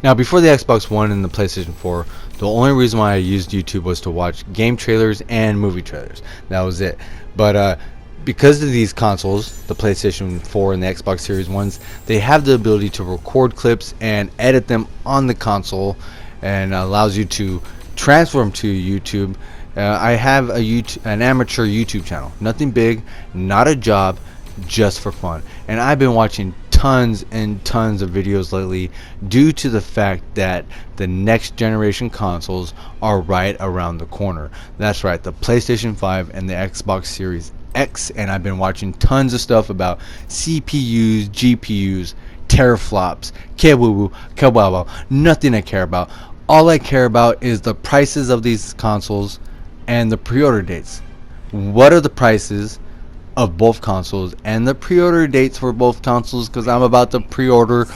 Now, before the Xbox One and the PlayStation 4, the only reason why I used YouTube was to watch game trailers and movie trailers. That was it. But because of these consoles, the PlayStation 4 and the Xbox Series Ones, they have the ability to record clips and edit them on the console, and allows you to transfer them to YouTube. I have an amateur YouTube channel, nothing big, not a job, just for fun. And I've been watching tons and tons of videos lately due to the fact that the next generation consoles are right around the corner. That's right, the PlayStation 5 and the Xbox Series X. And I've been watching tons of stuff about CPUs, GPUs, teraflops, kawoo, kawawa. Nothing I care about. All I care about is the prices of these consoles and the pre-order dates. What are the prices of both consoles and the pre-order dates for both consoles? Because I'm about to pre-order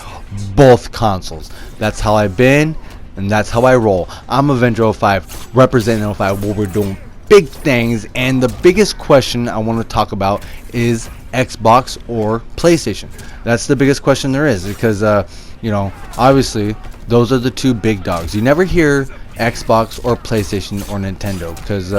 both consoles. That's how I've been, and that's how I roll. I'm Avenger 05, representing 05, where we're doing big things. And the biggest question I want to talk about is Xbox or PlayStation. That's the biggest question there is, because obviously those are the two big dogs. You never hear Xbox or PlayStation or Nintendo, because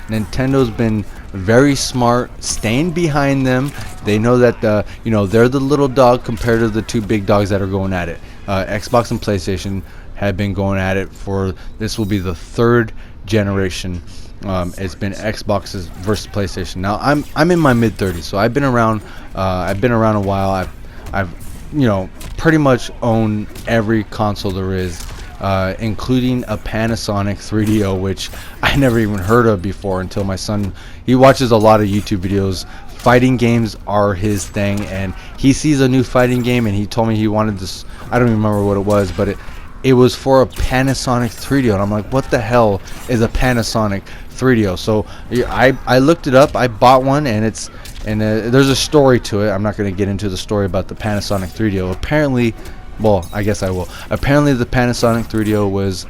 Nintendo's been very smart staying behind them. They know that they're the little dog compared to the two big dogs that are going at it. Xbox and PlayStation have been going at it for, this will be the third generation. It's been Xbox's versus PlayStation. Now I'm in my mid-30s, so I've been around. I've been around a while. I've pretty much owned every console there is, including a Panasonic 3DO, which I never even heard of before until my son. He watches a lot of YouTube videos. Fighting games are his thing, and he sees a new fighting game, and he told me he wanted this. I don't even remember what it was, but it was for a Panasonic 3DO, and I'm like, what the hell is a Panasonic 3DO? So I looked it up. I bought one, and there's a story to it. I'm not going to get into the story about the Panasonic 3DO. Apparently, well, I guess I will. Apparently, the Panasonic 3DO was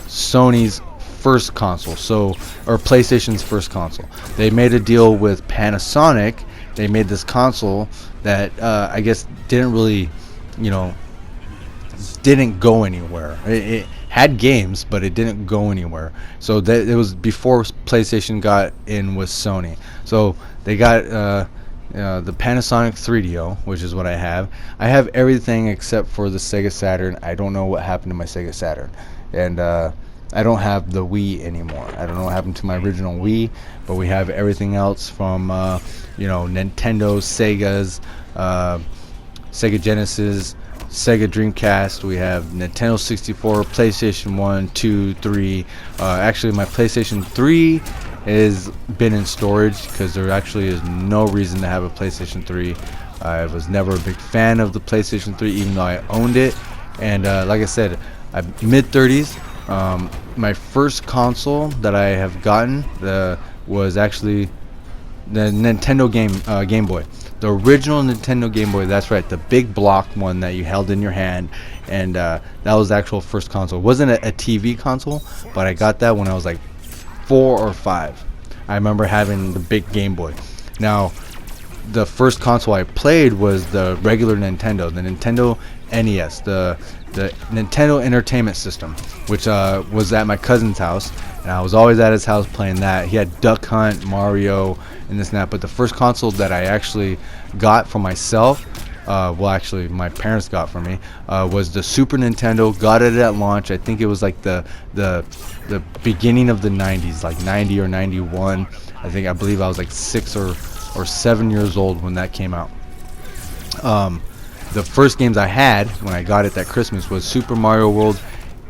Sony's first console, or PlayStation's first console. They made a deal with Panasonic. They made this console that I guess didn't really, didn't go anywhere. It had games, but it didn't go anywhere. So it was before PlayStation got in with Sony. So they got the Panasonic 3DO, which is what I have. I have everything except for the Sega Saturn. I don't know what happened to my Sega Saturn, and I don't have the Wii anymore. I don't know what happened to my original Wii, but we have everything else from Nintendo, Sega's, Sega Genesis, Sega Dreamcast. We have Nintendo 64, PlayStation 1, 2, 3. Actually, my PlayStation 3 has been in storage because there actually is no reason to have a PlayStation 3. I was never a big fan of the PlayStation 3, even though I owned it. And like I said, I'm mid-30s. My first console that I have gotten was actually the Nintendo Game Boy. The original Nintendo Game Boy, that's right, the big block one that you held in your hand, and that was the actual first console. It wasn't a TV console, but I got that when I was like 4 or 5. I remember having the big Game Boy. Now, the first console I played was the regular Nintendo, the Nintendo NES, the Nintendo Entertainment System, which was at my cousin's house, and I was always at his house playing that. He had Duck Hunt, Mario, and this and that. But the first console that I actually got for myself, actually my parents got for me, was the Super Nintendo. Got it at launch. I think it was like the beginning of the 90s, like 90 or 91. I believe I was like 6 or 7 years old when that came out. The first games I had when I got it that Christmas was Super Mario World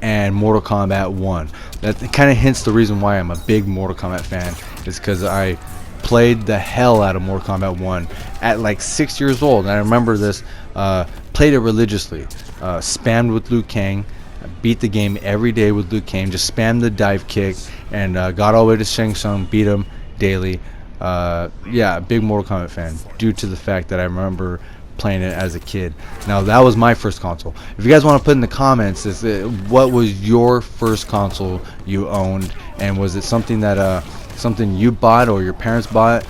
and Mortal Kombat 1. That kind of hints the reason why I'm a big Mortal Kombat fan, is because I played the hell out of Mortal Kombat 1 at like 6 years old. And I remember this, played it religiously, spammed with Liu Kang, beat the game every day with Liu Kang, just spammed the dive kick, and got all the way to Shang Tsung, beat him daily. Big Mortal Kombat fan, due to the fact that I remember playing it as a kid. Now, that was my first console. If you guys want to put in the comments, what was your first console you owned, and was it something that something you bought or your parents bought?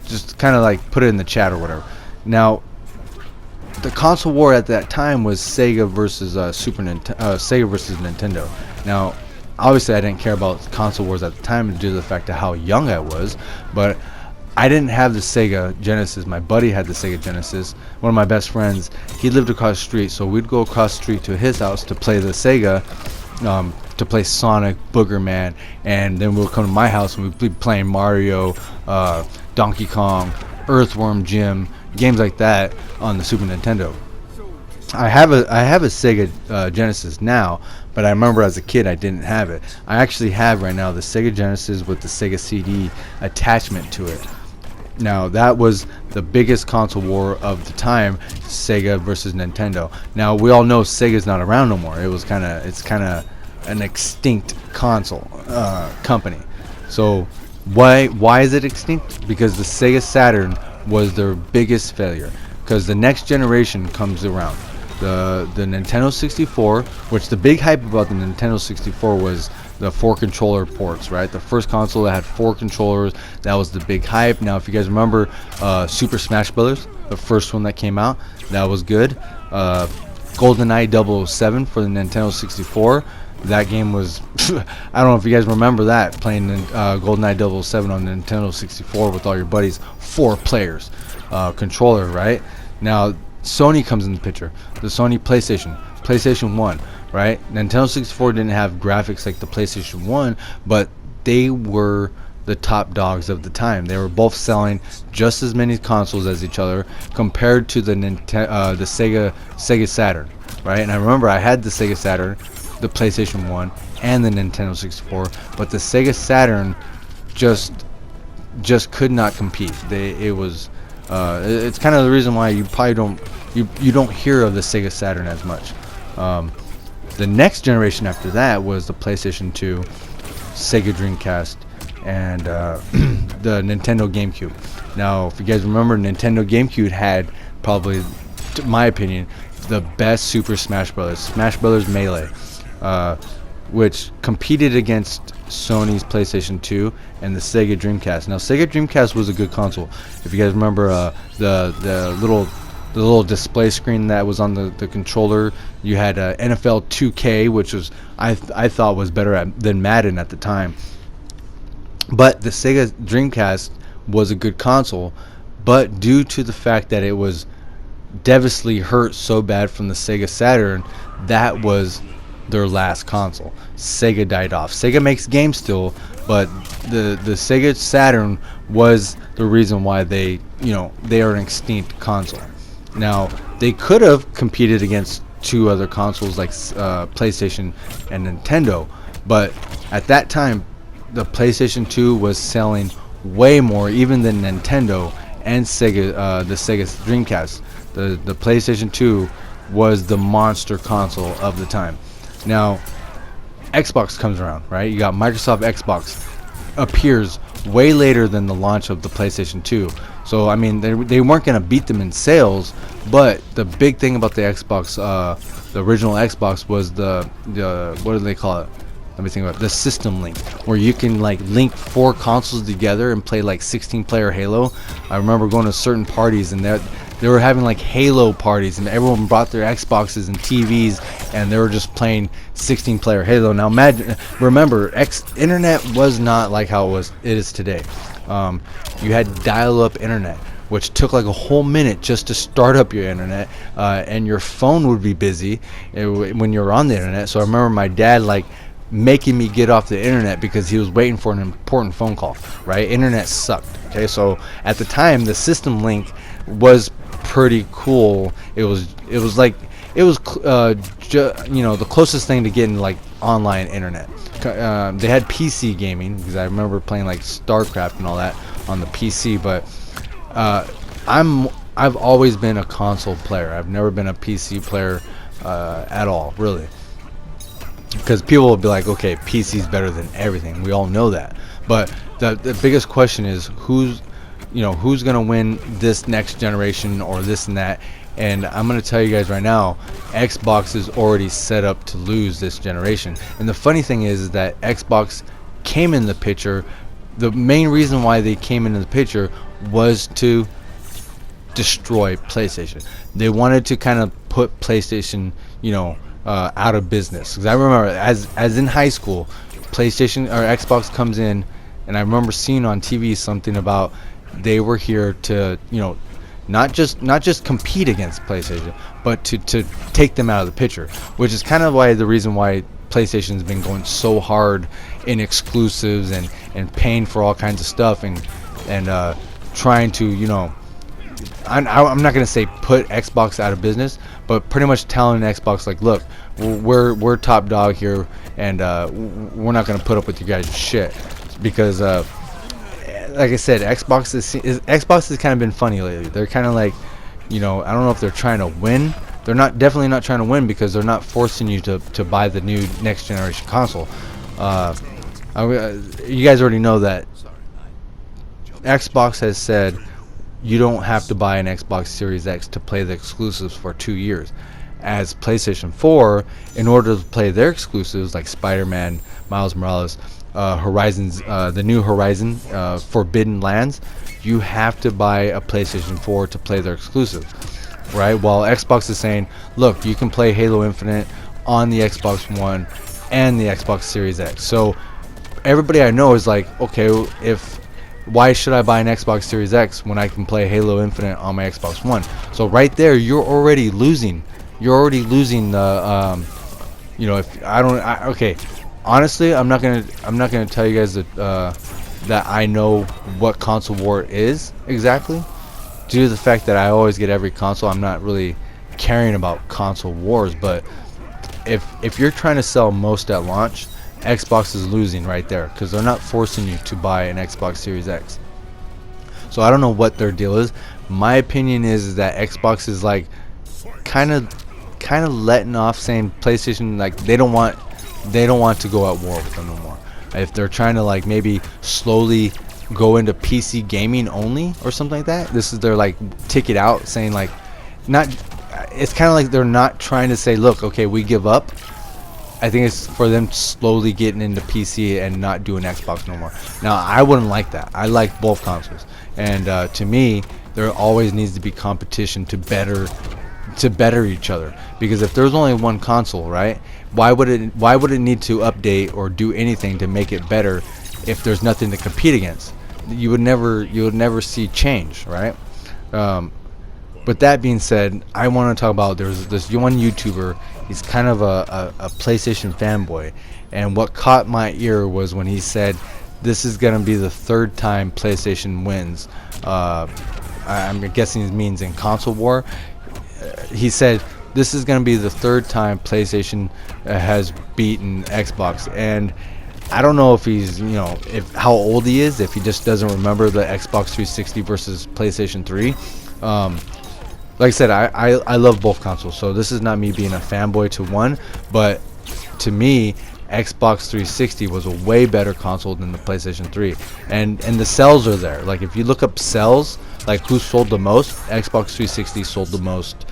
Just kind of like put it in the chat or whatever. Now, the console war at that time was Sega versus Sega versus Nintendo. Now, obviously, I didn't care about console wars at the time due to the fact of how young I was, but I didn't have the Sega Genesis. My buddy had the Sega Genesis. One of my best friends, he lived across the street, so we'd go across the street to his house to play the Sega, to play Sonic, Booger Man, and then we'll come to my house and we'd be playing Mario, Donkey Kong, Earthworm Jim, games like that on the Super Nintendo. I have a Sega Genesis now, but I remember as a kid I didn't have it. I actually have right now the Sega Genesis with the Sega CD attachment to it. Now that was the biggest console war of the time, Sega versus Nintendo. Now we all know Sega's not around no more. It's kind of an extinct console company. So why is it extinct? Because the Sega Saturn was their biggest failure. Because the next generation comes around. The Nintendo 64, which the big hype about the Nintendo 64 was the 4 controller ports, right? The first console that had 4 controllers, that was the big hype. Now, if you guys remember Super Smash Brothers, the first one that came out, that was good. GoldenEye 007 for the Nintendo 64, that game was, I don't know if you guys remember that, playing GoldenEye 007 on the Nintendo 64 with all your buddies, 4 players, controller, right? Now, Sony comes in the picture. The Sony PlayStation 1, right? Nintendo 64 didn't have graphics like the PlayStation 1, but they were the top dogs of the time. They were both selling just as many consoles as each other compared to the Sega Saturn, right? And I remember I had the Sega Saturn, the PlayStation 1, and the Nintendo 64, but the Sega Saturn just could not compete. It's kind of the reason why you probably don't hear of the Sega Saturn as much. The next generation after that was the PlayStation 2, Sega Dreamcast, and the Nintendo GameCube. Now, if you guys remember, Nintendo GameCube had probably, to my opinion, the best Super Smash Brothers Melee, which competed against Sony's PlayStation 2 and the Sega Dreamcast. Now, Sega Dreamcast was a good console. If you guys remember the little display screen that was on the controller, you had NFL 2K, which was I thought was better than Madden at the time. But the Sega Dreamcast was a good console, but due to the fact that it was devastatingly hurt so bad from the Sega Saturn, that was their last console. Sega died off. Sega makes games still, but the Sega Saturn was the reason why they are an extinct console. Now, they could have competed against 2 other consoles like PlayStation and Nintendo, but at that time the PlayStation 2 was selling way more even than Nintendo and Sega, the Sega Dreamcast. The PlayStation 2 was the monster console of the time. Now, Xbox comes around, right? You got Microsoft Xbox appears way later than the launch of the PlayStation 2. So, I mean, they weren't going to beat them in sales, but the big thing about the Xbox, the original Xbox, was the what do they call it? Let me think about it. The system link, where you can like link 4 consoles together and play like 16-player Halo. I remember going to certain parties and they were having like Halo parties, and everyone brought their Xboxes and TVs, and they were just playing 16-player Halo. Now, remember, internet was not like how it is today. You had dial-up internet, which took like a whole minute just to start up your internet, and your phone would be busy when you were on the internet. So I remember my dad like making me get off the internet because he was waiting for an important phone call, right? Internet sucked. Okay, so at the time the system link was pretty cool. It was the closest thing to getting like online internet. They had PC gaming because I remember playing like StarCraft and all that on the PC, but I've always been a console player. I've never been a PC player at all, really. Because people will be like, okay, PC's better than everything. We all know that. But the biggest question is who's going to win this next generation or this and that. And I'm going to tell you guys right now, Xbox is already set up to lose this generation. And the funny thing is that Xbox came in the picture. The main reason why they came into the picture was to destroy PlayStation. They wanted to kind of put PlayStation, out of business. Because I remember, as in high school, PlayStation or Xbox comes in, and I remember seeing on TV something about they were here to, not just compete against PlayStation, but to take them out of the picture, which is kind of the reason why PlayStation's been going so hard in exclusives and paying for all kinds of stuff and trying to, I'm not gonna say put Xbox out of business, but pretty much telling Xbox like, look, we're top dog here, and we're not gonna put up with you guys' shit, because like I said, Xbox has kind of been funny lately. They're kind of like, I don't know if they're trying to win. They're definitely not trying to win, because they're not forcing you to buy the new next generation console. You guys already know that Xbox has said you don't have to buy an Xbox Series X to play the exclusives for 2 years. As PlayStation 4, in order to play their exclusives like Spider-Man, Miles Morales, the new Horizon, Forbidden Lands, you have to buy a PlayStation 4 to play their exclusives, right? While Xbox is saying, look, you can play Halo Infinite on the Xbox One and the Xbox Series X. So everybody I know is like, okay, why should I buy an Xbox Series X when I can play Halo Infinite on my Xbox One? So right there, you're already losing. You're already losing the, okay. Honestly, I'm not gonna tell you guys that I know what console war is exactly, due to the fact that I always get every console. I'm not really caring about console wars, but if you're trying to sell most at launch, Xbox is losing right there, because they're not forcing you to buy an Xbox Series X. So I don't know what their deal is. My opinion is that Xbox is like kind of letting off, saying PlayStation, like they don't want to go at war with them no more. If they're trying to like maybe slowly go into PC gaming only or something like that, this is their like ticket out, saying like, not. It's kind of like they're not trying to say, look, okay, we give up. I think it's for them slowly getting into PC and not doing Xbox no more. Now, I wouldn't like that. I like both consoles, and to me, there always needs to be competition to better each other. Because if there's only one console, right? Why would it need to update or do anything to make it better if there's nothing to compete against? You would never see change, right? But that being said, I want to talk about, there's this one YouTuber. He's kind of a PlayStation fanboy, and what caught my ear was when he said this is going to be the third time PlayStation wins. I'm guessing he means in console war. He said this is going to be the third time PlayStation has beaten Xbox, and I don't know if he's, if how old he is, if he just doesn't remember the Xbox 360 versus PlayStation 3. Like I said, I love both consoles, so this is not me being a fanboy to one, but to me, Xbox 360 was a way better console than the PlayStation 3, and the sales are there. Like if you look up sales, like who sold the most, Xbox 360 sold the most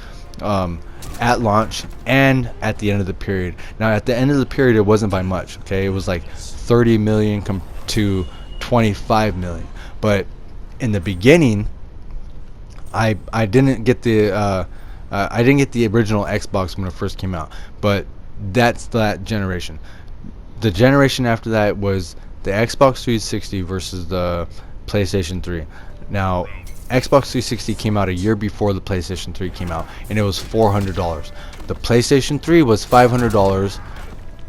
at launch and at the end of the period. Now at the end of the period, it wasn't by much. Okay, it was like 30 million to 25 million, but in the beginning, I didn't get the original Xbox when it first came out, but that's that generation. The generation after that was the Xbox 360 versus the PlayStation 3. Now, Xbox 360 came out a year before the PlayStation 3 came out, and it was $400. The PlayStation 3 was $500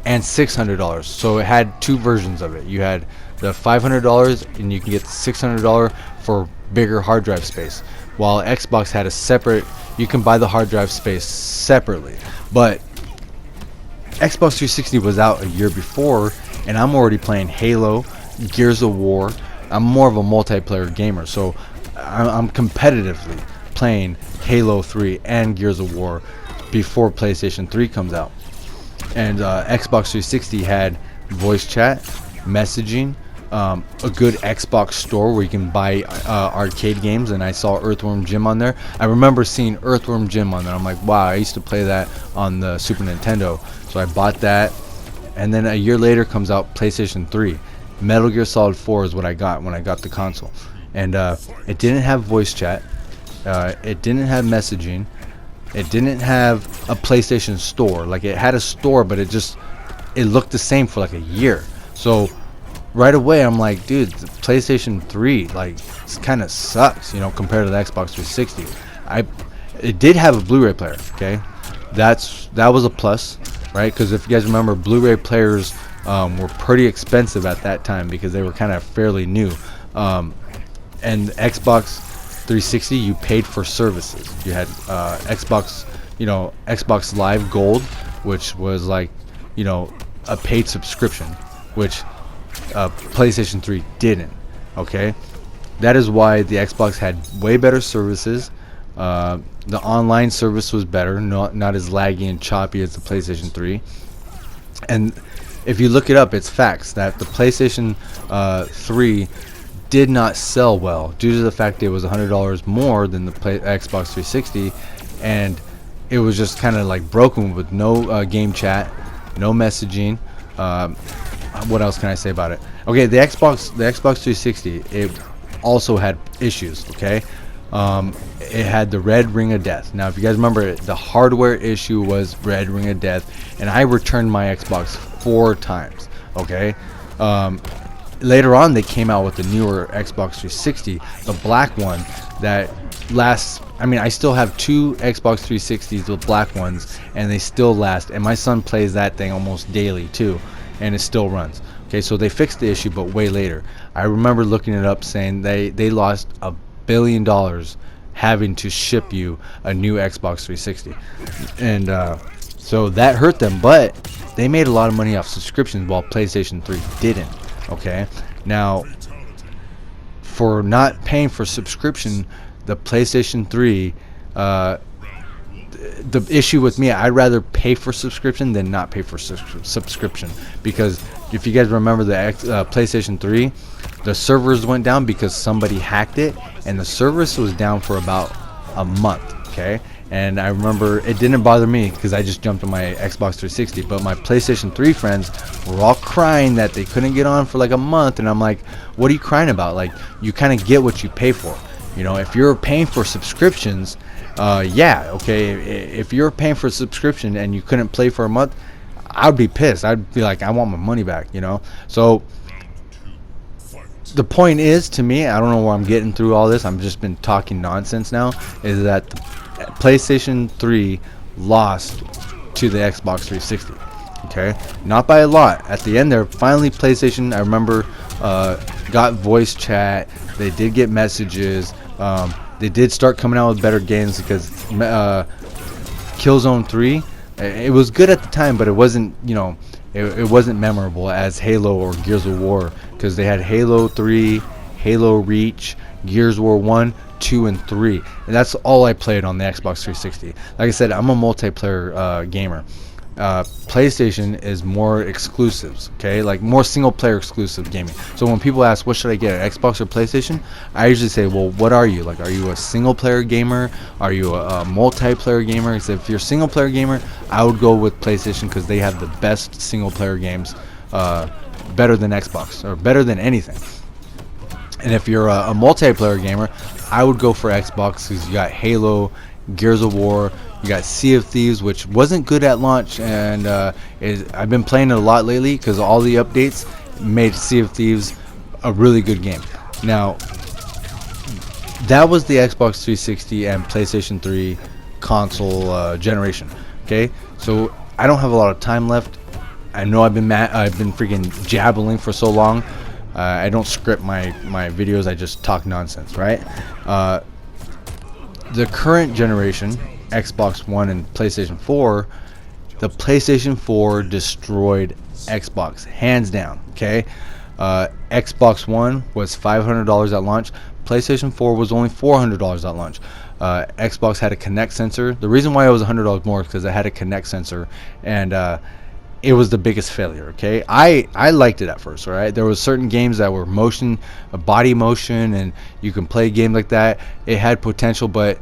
and $600. So it had two versions of it. You had the $500, and you can get the $600 for bigger hard drive space. While Xbox had a separate, you can buy the hard drive space separately. But Xbox 360 was out a year before, and I'm already playing Halo, Gears of War. I'm more of a multiplayer gamer, so I'm competitively playing Halo 3 and Gears of War before PlayStation 3 comes out. And Xbox 360 had voice chat, messaging, a good Xbox store where you can buy arcade games, and I saw Earthworm Jim on there. I remember seeing Earthworm Jim on there. I'm like, wow, I used to play that on the Super Nintendo. So I bought that, and then a year later comes out PlayStation 3. Metal Gear Solid 4 is what I got when I got the console, and it didn't have voice chat. It didn't have messaging. It didn't have a PlayStation Store. Like, it had a store, but it looked the same for like a year. So right away I'm like, dude, the PlayStation 3 like kind of sucks, compared to the Xbox 360. It did have a Blu-ray player, okay? That was a plus, right? Because if you guys remember, Blu-ray players were pretty expensive at that time because they were kind of fairly new. And Xbox 360, you paid for services. You had Xbox Live Gold, which was like, a paid subscription, which PlayStation 3 didn't. Okay, that is why the Xbox had way better services. The online service was better, not as laggy and choppy as the PlayStation 3. And if you look it up, it's facts that the PlayStation 3 did not sell well due to the fact it was $100 more than the Xbox 360, and it was just kind of like broken with no game chat, no messaging. What else can I say about it? Okay, the Xbox 360, it also had issues. Okay, it had the red ring of death. Now, if you guys remember, the hardware issue was red ring of death, and I returned my Xbox 4 times. Okay. Later on, they came out with the newer Xbox 360, the black one that lasts. I mean, I still have 2 Xbox 360s, the black ones, and they still last. And my son plays that thing almost daily too, and it still runs. Okay, so they fixed the issue, but way later. I remember looking it up, saying they lost $1 billion having to ship you a new Xbox 360, and so that hurt them. But they made a lot of money off subscriptions, while PlayStation 3 didn't. Okay, now for not paying for subscription, the PlayStation 3, the issue with me, I'd rather pay for subscription than not pay for subscription, because if you guys remember the PlayStation 3, the servers went down because somebody hacked it, and the service was down for about a month. Okay, and I remember it didn't bother me because I just jumped on my Xbox 360, but my PlayStation 3 friends were all crying that they couldn't get on for like a month, and I'm like, what are you crying about? Like, you kind of get what you pay for. If you're paying for subscriptions, yeah, okay, if you're paying for a subscription and you couldn't play for a month, I'd be pissed. I'd be like, I want my money back, So the point is, to me, I don't know why I'm getting through all this. I'm just been talking nonsense now. Is that the PlayStation 3 lost to the Xbox 360? Okay, not by a lot. At the end there, finally PlayStation, I remember, got voice chat. They did get messages. They did start coming out with better games, because Killzone 3, it was good at the time, but it wasn't, it wasn't memorable as Halo or Gears of War, because they had Halo 3, Halo Reach, Gears of War 1, 2, and 3, and that's all I played on the Xbox 360. Like I said, I'm a multiplayer gamer. PlayStation is more exclusives, okay, like more single player exclusive gaming. So when people ask, what should I get, Xbox or PlayStation, I usually say, well, what are you? Like, are you a single player gamer? Are you a multiplayer gamer? So if you're a single player gamer, I would go with PlayStation, because they have the best single player games, better than Xbox, or better than anything. And if you're a multiplayer gamer, I would go for Xbox, because you got Halo, Gears of War, you got Sea of Thieves, which wasn't good at launch, and I've been playing it a lot lately because all the updates made Sea of Thieves a really good game. Now, that was the Xbox 360 and PlayStation 3 console generation. Okay, so I don't have a lot of time left. I know I've been freaking jabbling for so long. I don't script my videos. I just talk nonsense, right? The current generation, Xbox One and PlayStation 4, the PlayStation 4 destroyed Xbox, hands down. Okay, Xbox One was $500 at launch. PlayStation 4 was only $400 at launch. Xbox had a Kinect sensor. The reason why it was $100 more is because it had a Kinect sensor, and it was the biggest failure. Okay, I liked it at first. All right, there was certain games that were motion, body motion, and you can play a game like that. It had potential, but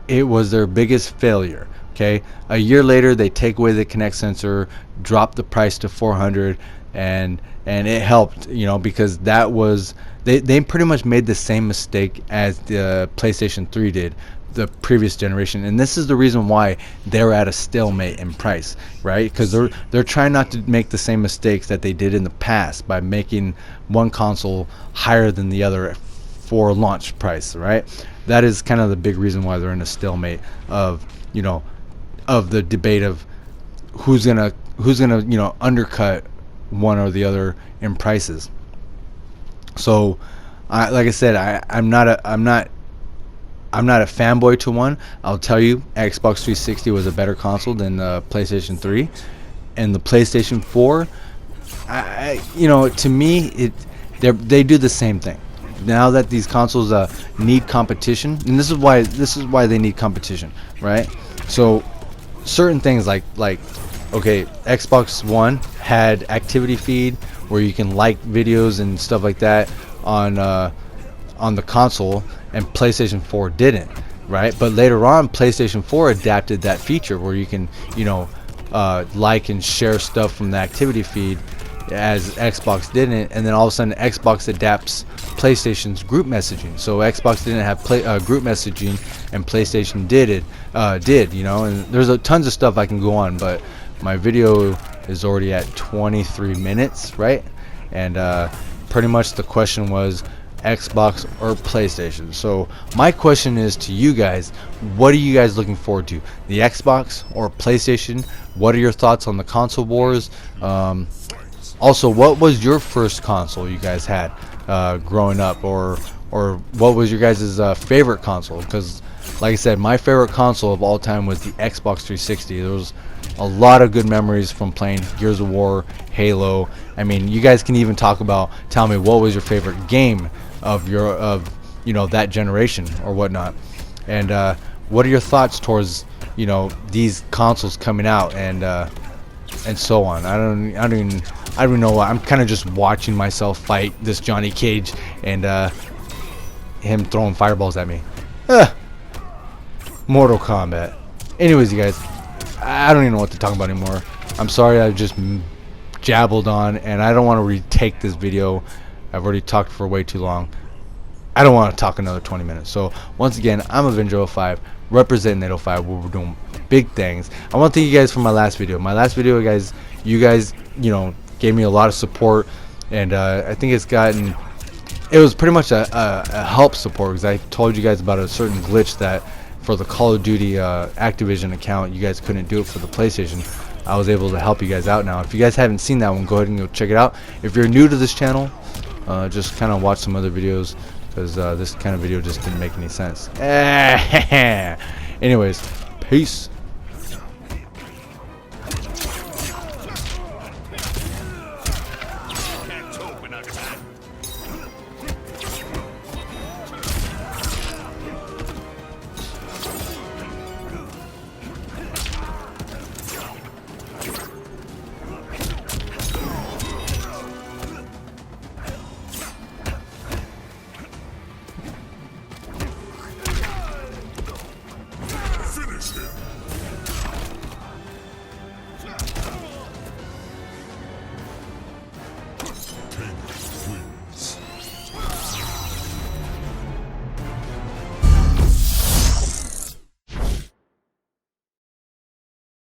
it was their biggest failure. Okay, a year later they take away the Kinect sensor, drop the price to 400, and it helped, because that was they pretty much made the same mistake as the PlayStation 3 did, the previous generation, and this is the reason why they're at a stalemate in price, right? Because they're trying not to make the same mistakes that they did in the past by making one console higher than the other for launch price, right? That is kind of the big reason why they're in a stalemate of of the debate of who's gonna undercut one or the other in prices. So, like I said, I'm not a fanboy to one. I'll tell you, Xbox 360 was a better console than PlayStation 3, and the PlayStation 4. To me, they do the same thing. Now that these consoles need competition, and this is why they need competition, right? So certain things like okay, Xbox One had activity feed where you can like videos and stuff like that on the console, and PlayStation 4 didn't, right? But later on, PlayStation 4 adapted that feature where you can like and share stuff from the activity feed, as Xbox didn't. And then all of a sudden Xbox adapts PlayStation's group messaging. So Xbox didn't have group messaging, and PlayStation did, and there's tons of stuff I can go on, but my video is already at 23 minutes, right? And pretty much the question was Xbox or PlayStation. So my question is to you guys, what are you guys looking forward to, the Xbox or PlayStation? What are your thoughts on the console wars? Also, what was your first console you guys had growing up, or what was your guys' favorite console? Because like I said, my favorite console of all time was the Xbox 360. There was a lot of good memories from playing Gears of War, Halo. I mean, you guys can even tell me what was your favorite game of that generation or whatnot, and what are your thoughts towards these consoles coming out, and so on. I don't even know what. I'm kind of just watching myself fight this Johnny Cage and him throwing fireballs at me. Mortal Kombat. Anyways, you guys, I don't even know what to talk about anymore. I'm sorry, I just jabbled on, and I don't want to retake this video. I've already talked for way too long. I don't want to talk another 20 minutes. So once again, I'm Avenger05, representing 805, where we're doing big things. I want to thank you guys for my last video. Guys, you guys, gave me a lot of support, and I think it was pretty much a help support, because I told you guys about a certain glitch that for the Call of Duty Activision account, you guys couldn't do it for the PlayStation. I was able to help you guys out now. If you guys haven't seen that one, go ahead and go check it out. If you're new to this channel, just kind of watch some other videos, because this kind of video just didn't make any sense. Anyways, peace.